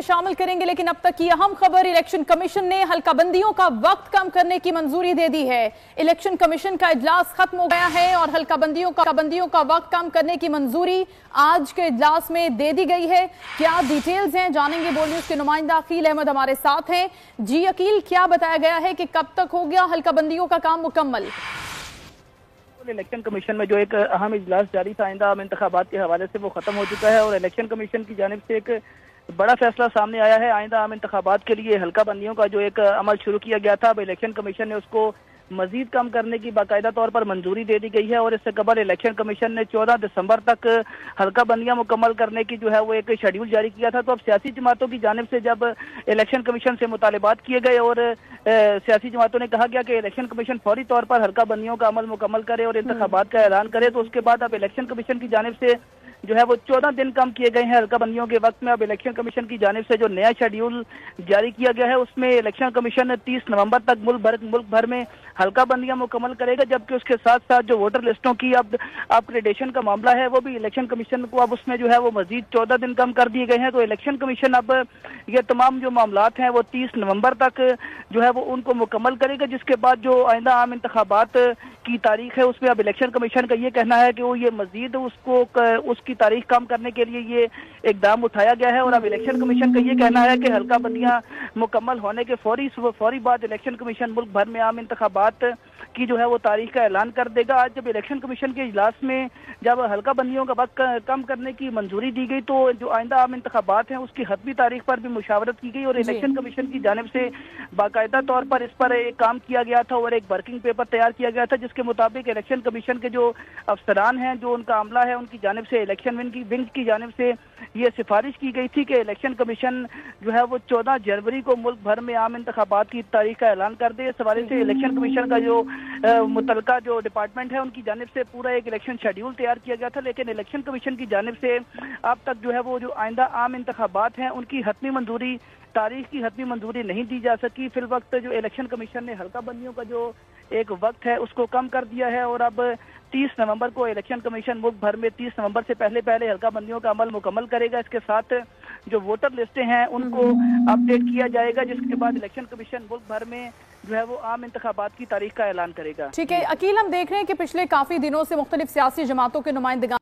शामिल करेंगे, लेकिन अब तक की अहम खबर, इलेक्शन कमीशन ने हल्का बंदियों का वक्त कम करने की मंजूरी दे दी है। इलेक्शन कमीशन का इजलास खत्म हो गया है और हल्का बंदियों का वक्त कम करने की मंजूरी आज के इजलास में दे दी गई है। क्या डिटेल्स हैं, जानेंगे। बोल न्यूज के नुमाइंदा अकील अहमद हमारे साथ हैं। जी अकील, क्या बताया गया है कि कब तक हो गया हल्का बंदियों का काम मुकम्मल? इलेक्शन कमीशन में जो एक अहम इजलास जारी था आइंदा आम इंतखाबात के हवाले से, वो खत्म हो चुका है और इलेक्शन कमीशन की जानिब से एक बड़ा फैसला सामने आया है। आइंदा आम इंतखाबात के लिए हल्का बंदियों का जो एक अमल शुरू किया गया था, अब इलेक्शन कमीशन ने उसको मजीद कम करने की बाकायदा तौर पर मंजूरी दे दी गई है और इससे कबल इलेक्शन कमीशन ने 14 दिसंबर तक हल्का बंदियां मुकम्मल करने की जो है वो एक शेड्यूल जारी किया था। तो अब सियासी जमातों की जानिब से जब इलेक्शन कमीशन से मुतालिबात किए गए और सियासी जमातों ने कहा गया कि इलेक्शन कमीशन फौरी तौर पर हल्का बंदियों का अमल मुकम्मल करे और इंतखाबात का ऐलान करे, तो उसके बाद अब इलेक्शन कमीशन की जानिब से जो है वो 14 दिन कम किए गए हैं हल्का बंदियों के वक्त में। अब इलेक्शन कमीशन की जानिब से जो नया शेड्यूल जारी किया गया है, उसमें इलेक्शन कमीशन 30 नवंबर तक मुल्क भर में हल्का बंदियां मुकम्मल करेगा, जबकि उसके साथ साथ जो वोटर लिस्टों की अब अपग्रेडेशन का मामला है, वो भी इलेक्शन कमीशन को अब उसमें जो है वो मजीद 14 दिन कम कर दिए गए हैं। तो इलेक्शन कमीशन अब ये तमाम जो मामलात हैं वो 30 नवंबर तक जो है वो उनको मुकम्मल करेगा, जिसके बाद जो आइंदा आम इंतखाबात की तारीख है उसमें अब इलेक्शन कमीशन का ये कहना है कि वो ये मजीद उसकी तारीख कम करने के लिए ये इकदाम उठाया गया है। और अब इलेक्शन कमीशन का ये कहना है कि हल्का बंदियां मुकम्मल होने के फौरी बाद इलेक्शन कमीशन मुल्क भर में आम इंतखाबात की जो है वो तारीख का ऐलान कर देगा। आज जब इलेक्शन कमीशन के इजलास में जब हल्का बंदियों का वक्त कम करने की मंजूरी दी गई, तो जो आइंदा आम इंतखाबात हैं उसकी हतमी तारीख पर भी मुशावरत की गई और इलेक्शन कमीशन की जानिब से बाकायदा तौर पर इस पर एक काम किया गया था और एक वर्किंग पेपर तैयार किया गया था, जिसके मुताबिक इलेक्शन कमीशन के जो अफसरान हैं, जो उनका अमला है, उनकी जानिब से इलेक्शन विंग की जानिब से ये सिफारिश की गई थी कि इलेक्शन कमीशन जो है वो 14 जनवरी को मुल्क भर में आम इंतखाबात की तारीख का ऐलान कर दे। इस हवाले से इलेक्शन कमीशन का जो मुतलका जो डिपार्टमेंट है, उनकी जानिब से पूरा एक इलेक्शन शेड्यूल तैयार किया गया था, लेकिन इलेक्शन कमीशन की जानिब से अब तक जो है वो जो आइंदा आम इंतखाबात हैं उनकी हतमी मंजूरी, तारीख की हतमी मंजूरी नहीं दी जा सकी। फिल वक्त जो इलेक्शन कमीशन ने हल्का बंदियों का जो एक वक्त है उसको कम कर दिया है और अब 30 नवंबर को इलेक्शन कमीशन मुल्क भर में 30 नवंबर से पहले हल्का बंदियों का अमल मुकम्मल करेगा। इसके साथ जो वोटर लिस्टें हैं उनको अपडेट किया जाएगा, जिसके बाद इलेक्शन कमीशन मुल्क भर में जो है वो आम इंतखाबात की तारीख का ऐलान करेगा। ठीक है अकील, हम देख रहे हैं कि पिछले काफी दिनों से मुख्तलिफ सियासी जमातों के नुमाइंदगान